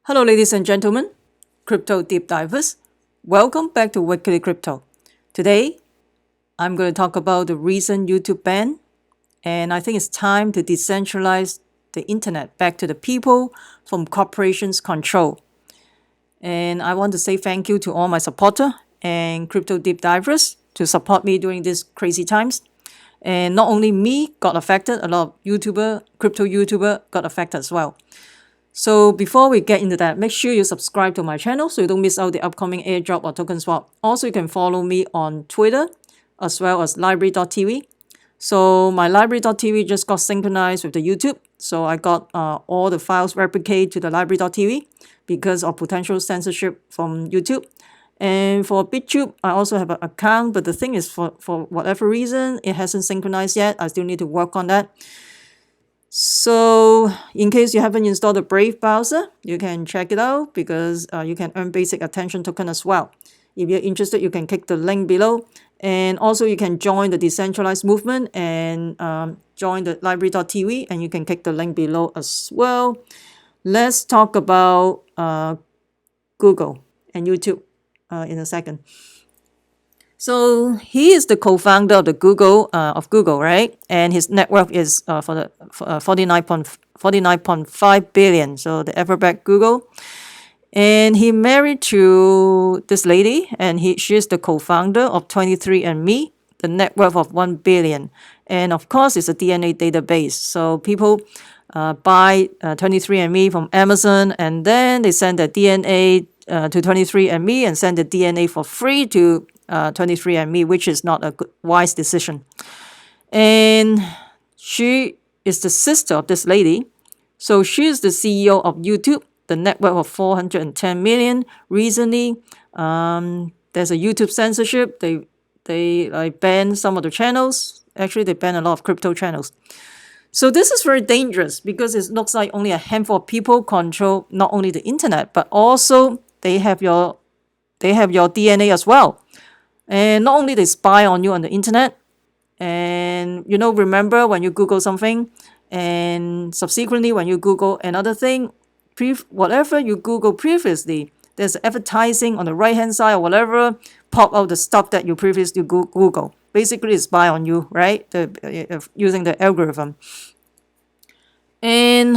Hello, ladies and gentlemen, crypto deep divers. Welcome back to Weekly Crypto. Today, I'm going to talk about the recent YouTube ban, and I think it's time to decentralize the internet back to the people from corporations' control. And I want to say thank you to all my supporter and crypto deep divers to support me during these crazy times. And not only me got affected, a lot of crypto YouTuber got affected as well. So before we get into that, make sure you subscribe to my channel so you don't miss out the upcoming airdrop or token swap. Also, you can follow me on Twitter as well as library.tv. So my library.tv just got synchronized with the YouTube. So I got all the files replicated to the library.tv because of potential censorship from YouTube. And for BitTube, I also have an account, but the thing is for whatever reason, it hasn't synchronized yet. I still need to work on that. So in case you haven't installed the Brave browser, you can check it out because you can earn basic attention token as well. If you're interested, you can click the link below. And also you can join the decentralized movement and join the library.tv, and you can click the link below as well. Let's talk about Google and YouTube in a second. So he is the co-founder of Google, right? And his net worth is for 49.5 billion. So the ever-back Google, and he married to this lady, and she is the co-founder of 23andMe, the net worth of 1 billion. And of course, it's a DNA database. So people buy 23andMe from Amazon, and then they send their DNA to 23andMe and send the DNA for free to 23andMe, which is not a wise decision. And she is the sister of this lady. So she is the CEO of YouTube, the net worth of 410 million. Recently, there's a YouTube censorship. They like ban some of the channels. Actually, they ban a lot of crypto channels. So this is very dangerous because it looks like only a handful of people control not only the internet, but also they have your DNA as well. And not only they spy on you on the internet, and remember when you Google something, and subsequently when you Google another thing, whatever you Google previously, there's advertising on the right hand side or whatever, pop out the stuff that you previously Google. Basically, it's spy on you, right? Using the algorithm. And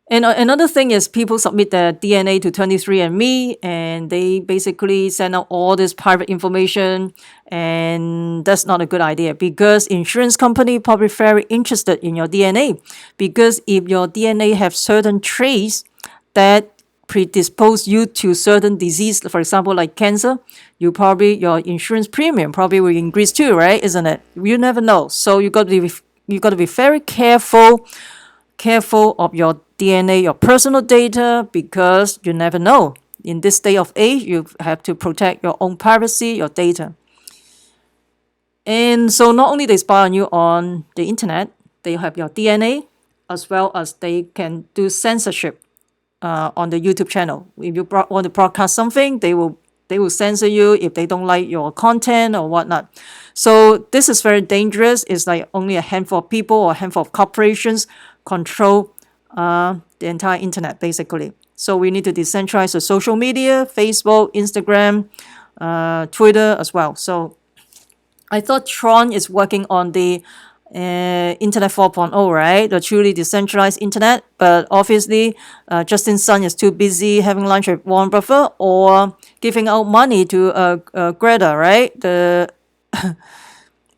another thing is people submit their DNA to 23andMe, and they basically send out all this private information, and that's not a good idea because insurance company probably very interested in your DNA, because if your DNA have certain traits that predispose you to certain disease, for example, like cancer, your insurance premium probably will increase too, right? Isn't it? You never know. So you got to be very careful of your DNA, your personal data, because you never know. In this day of age, you have to protect your own privacy, your data. And so not only they spy on you on the internet, they have your DNA, as well as they can do censorship on the YouTube channel. If you want to broadcast something, they will censor you if they don't like your content or whatnot. So this is very dangerous. It's like only a handful of people or a handful of corporations control the entire internet, basically. So we need to decentralize the social media, Facebook, Instagram, Twitter as well. So I thought Tron is working on the Internet 4.0, right? The truly decentralized internet. But obviously, Justin Sun is too busy having lunch with Warren Buffett or giving out money to Greta, right? The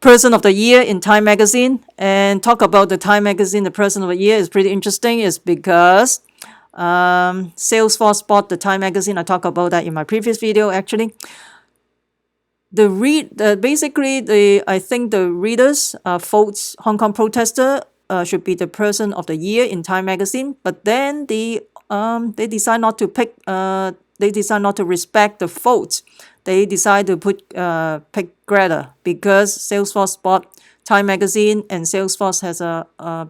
Person of the Year in Time Magazine. And talk about the Time Magazine, the Person of the Year is pretty interesting, is because Salesforce bought the Time Magazine. I talked about that in my previous video, actually. I think the readers votes Hong Kong protester should be the Person of the Year in Time Magazine, but then they decide not to pick. They decide not to respect the votes. They decide to pick Greta because Salesforce bought Time Magazine, and Salesforce has a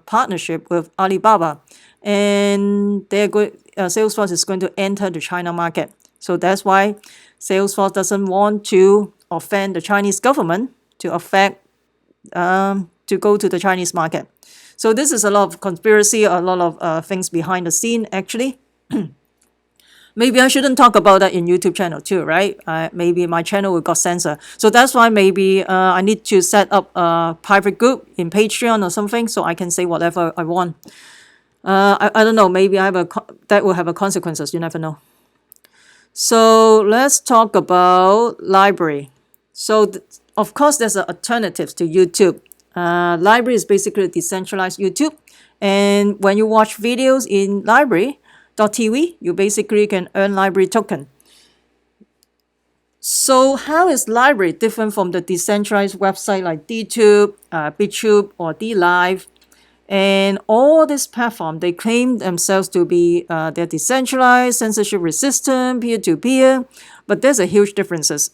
partnership with Alibaba, and Salesforce is going to enter the China market. So that's why Salesforce doesn't want to offend the Chinese government to go to the Chinese market. So this is a lot of conspiracy, a lot of things behind the scene, actually. Maybe I shouldn't talk about that in YouTube channel too, right? Maybe my channel will got censored. So that's why maybe I need to set up a private group in Patreon or something so I can say whatever I want. I don't know. Maybe that will have a consequences. You never know. So let's talk about library. So of course, there's an alternatives to YouTube. Library is basically a decentralized YouTube. And when you watch videos in library.tv, you basically can earn library token. So how is library different from the decentralized website like DTube, BitTube, or DLive? And all this platform, they claim themselves to be they're decentralized, censorship resistant, peer-to-peer, but there's a huge differences.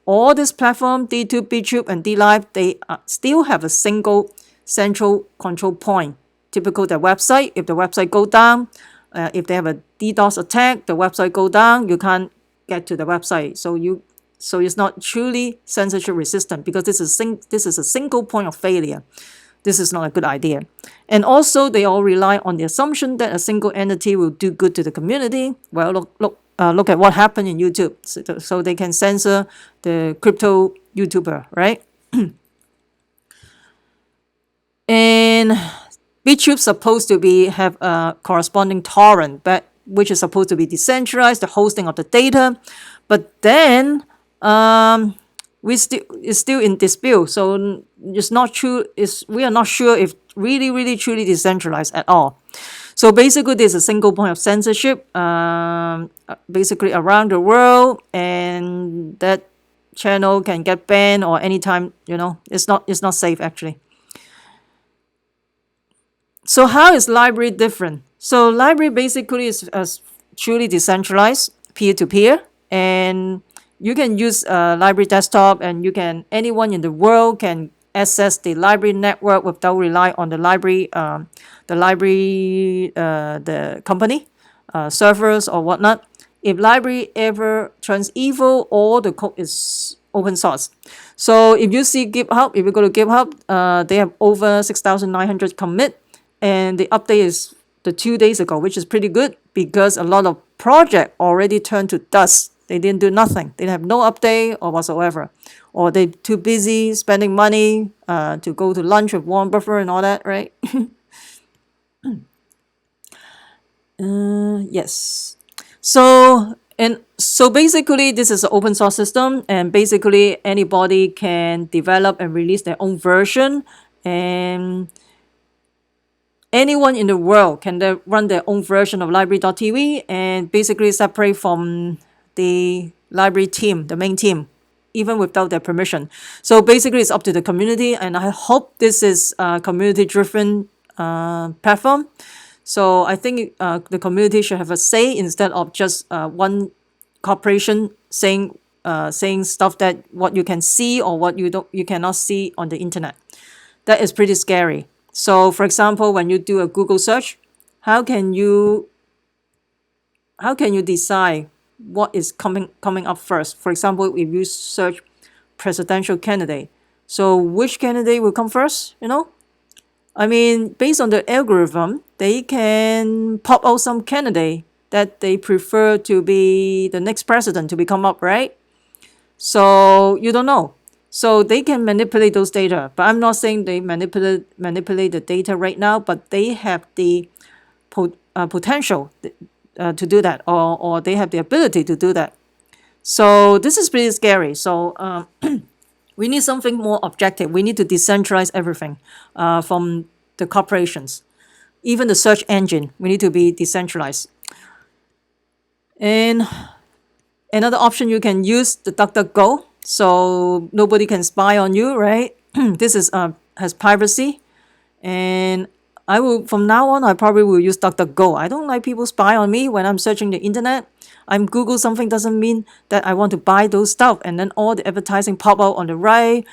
All this platform, DTube, BitTube, and DLive, they still have a single central control point. Typical their website. If the website go down, if they have a DDoS attack, the website go down, you can't get to the website. So it's not truly censorship resistant because this is a single point of failure. This is not a good idea. And also, they all rely on the assumption that a single entity will do good to the community. Well, look at what happened in YouTube. So they can censor the crypto YouTuber, right? And BitTube supposed to have a corresponding torrent, which is supposed to be decentralized, the hosting of the data. But then it's still in dispute. So it's not true. We are not sure if really truly decentralized at all. So basically, there's a single point of censorship, basically around the world, and that channel can get banned or anytime. It's not safe actually. So how is library different? So library basically is truly decentralized, peer-to-peer, and you can use a library desktop, and anyone in the world can access the library network without relying on the company, servers or whatnot. If library ever turns evil, all the code is open source. So if you see GitHub, if you go to GitHub, they have over 6,900 commit, and the update is the 2 days ago, which is pretty good because a lot of project already turned to dust. They didn't do nothing. They have no update or whatsoever. Or they're too busy spending money to go to lunch with Warren Buffett and all that, right? Yes. So basically, this is an open source system, and basically anybody can develop and release their own version, and anyone in the world can run their own version of library.tv and basically separate from the library team, the main team, even without their permission. So basically, it's up to the community, and I hope this is a community-driven platform. So I think the community should have a say instead of just one corporation saying stuff that what you can see or what you cannot see on the internet. That is pretty scary. So, for example, when you do a Google search, how can you decide what is coming up first? For example, if you search presidential candidate, so which candidate will come first? I mean, based on the algorithm, they can pop out some candidate that they prefer to be the next president to become up, right? So you don't know. So they can manipulate those data, but I'm not saying they manipulate the data right now, but they have the potential to do that, or they have the ability to do that. So this is pretty scary. So we need something more objective. We need to decentralize everything from the corporations. Even the search engine, we need to be decentralized. And another option, you can use the DuckDuckGo, so nobody can spy on you, right? This has privacy, and from now on, I probably will use DuckDuckGo. I don't like people spy on me when I'm searching the internet. I'm Google something doesn't mean that I want to buy those stuff, and then all the advertising pop out on the right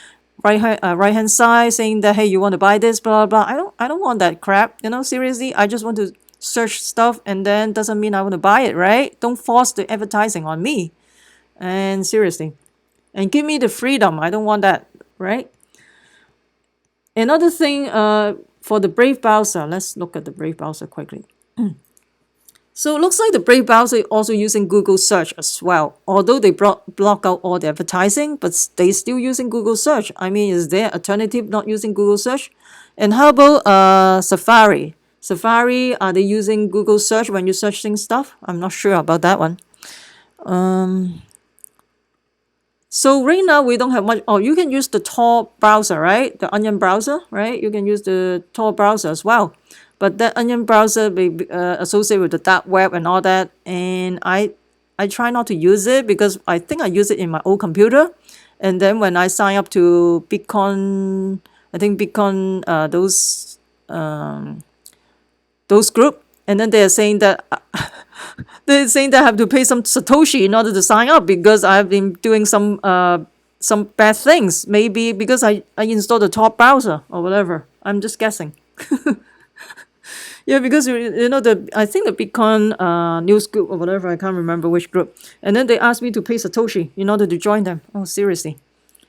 hand side saying that, hey, you want to buy this, blah blah blah. I don't want that crap. Seriously, I just want to search stuff, and then doesn't mean I want to buy it, right? Don't force the advertising on me. And seriously, and give me the freedom. I don't want that, right? Another thing, for the Brave browser, let's look at the Brave browser quickly. So it looks like the Brave browser is also using Google search as well. Although they block out all the advertising, but they still using Google search. I mean, is there alternative not using Google search? And how about Safari? Safari, are they using Google search when you're searching stuff? I'm not sure about that one. So right now we don't have much. Oh, you can use the Tor browser, right? The Onion browser, right? You can use the Tor browser as well. But that Onion browser may be associated with the dark web and all that. And I try not to use it because I think I use it in my old computer. And then when I sign up to Bitcoin, I think Bitcoin, those group, and then they're saying that I have to pay some Satoshi in order to sign up because I've been doing some bad things. Maybe because I installed the Tor browser or whatever. I'm just guessing. Yeah, because I think the Bitcoin news group or whatever, I can't remember which group. And then they asked me to pay Satoshi in order to join them. Oh, seriously.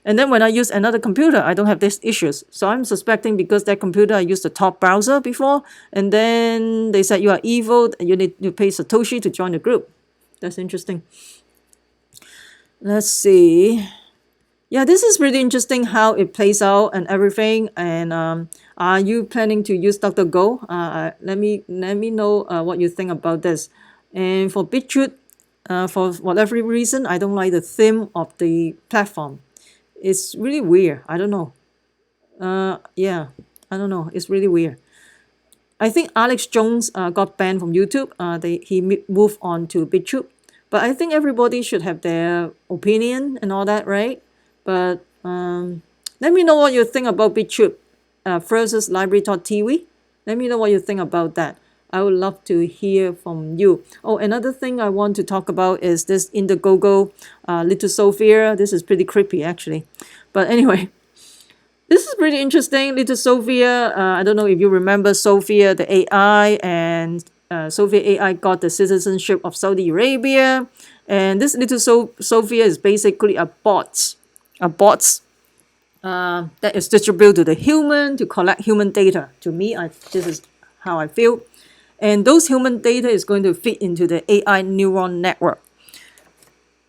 And then when I use another computer, I don't have these issues. So I'm suspecting because that computer, I used the Tor browser before, and then they said you are evil, you need to pay Satoshi to join the group. That's interesting. Let's see. Yeah, this is really interesting how it plays out and everything. And are you planning to use DuckDuckGo? Let me know what you think about this. And for BitChute, for whatever reason, I don't like the theme of the platform. It's really weird. I don't know. Yeah, I don't know. It's really weird. I think Alex Jones got banned from YouTube. He moved on to BitChute. But I think everybody should have their opinion and all that, right? But let me know what you think about BitChute versus library.tv. Let me know what you think about that. I would love to hear from you. Oh, another thing I want to talk about is this Indiegogo little Sophia. This is pretty creepy, actually. But anyway, this is pretty interesting. Little Sophia, I don't know if you remember Sophia, the AI, and Sophia AI got the citizenship of Saudi Arabia. And this little Sophia is basically a bot that is distributed to the human to collect human data. To me, this is how I feel. And those human data is going to fit into the AI neural network.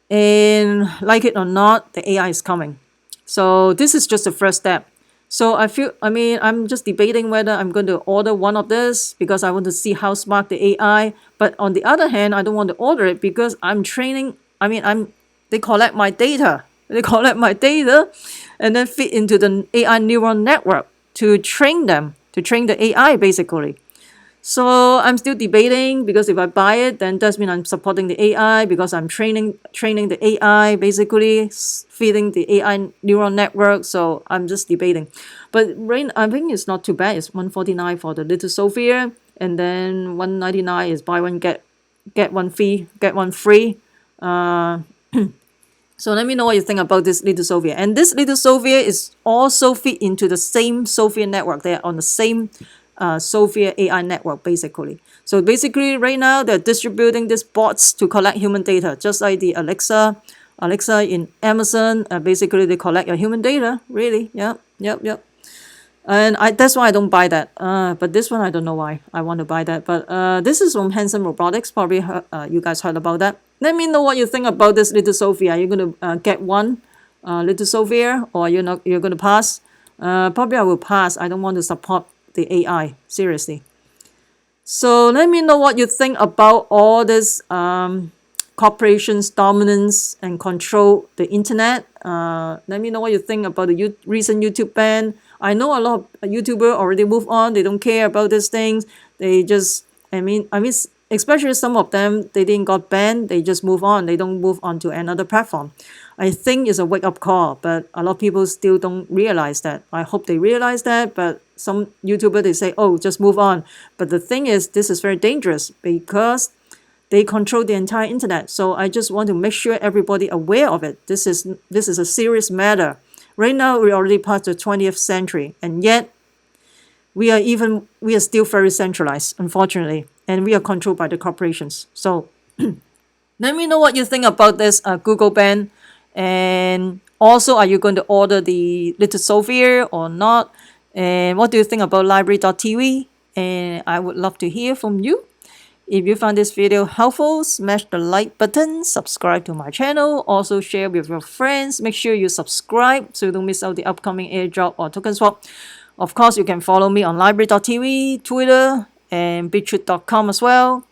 And like it or not, the AI is coming. So this is just the first step. So I'm just debating whether I'm going to order one of this because I want to see how smart the AI. But on the other hand, I don't want to order it because they collect my data. They collect my data and then fit into the AI neural network to train the AI basically. So I'm still debating because if I buy it, then that means I'm supporting the AI because I'm training the AI, basically feeding the AI neural network. So I'm just debating. But I think it's not too bad. It's $149 for the little Sophia, and then $199 is buy one get one free. So let me know what you think about this little Sophia. And this little Sophia is also fit into the same Sophia network. They are on the same Sophia AI network, basically. So basically, right now, they're distributing these bots to collect human data, just like the Alexa in Amazon. Basically, they collect your human data, really. Yep. And that's why I don't buy that. But this one, I don't know why I want to buy that. But this is from Hanson Robotics. Probably you guys heard about that. Let me know what you think about this little Sophia. Are you going to get one little Sophia, or you're going to pass? Probably I will pass. I don't want to support the AI, seriously. So let me know what you think about all this corporations' dominance and control the internet. Let me know what you think about the recent YouTube ban. I know a lot of YouTubers already move on. They don't care about these things. They just, especially some of them, they didn't got banned. They just move on. They don't move on to another platform. I think it's a wake-up call, but a lot of people still don't realize that. I hope they realize that, but some YouTubers, they say, oh, just move on. But the thing is, this is very dangerous because they control the entire internet. So I just want to make sure everybody aware of it. This is a serious matter. Right now, we already past the 20th century, and yet we are still very centralized, unfortunately, and we are controlled by the corporations. So let me know what you think about this Google ban. And also, are you going to order the little Sophia or not? And what do you think about library.tv? And I would love to hear from you. If you found this video helpful, smash the like button, subscribe to my channel, also share with your friends. Make sure you subscribe so you don't miss out the upcoming airdrop or token swap. Of course, you can follow me on library.tv, Twitter, and bittreat.com as well.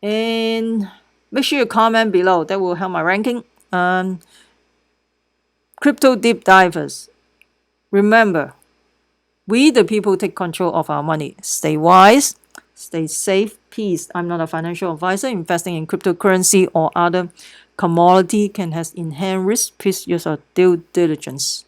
And make sure you comment below. That will help my ranking. Crypto deep divers. Remember, we the people take control of our money. Stay wise, stay safe, peace. I'm not a financial advisor. Investing in cryptocurrency or other commodity can have inherent risk. Please use your due diligence.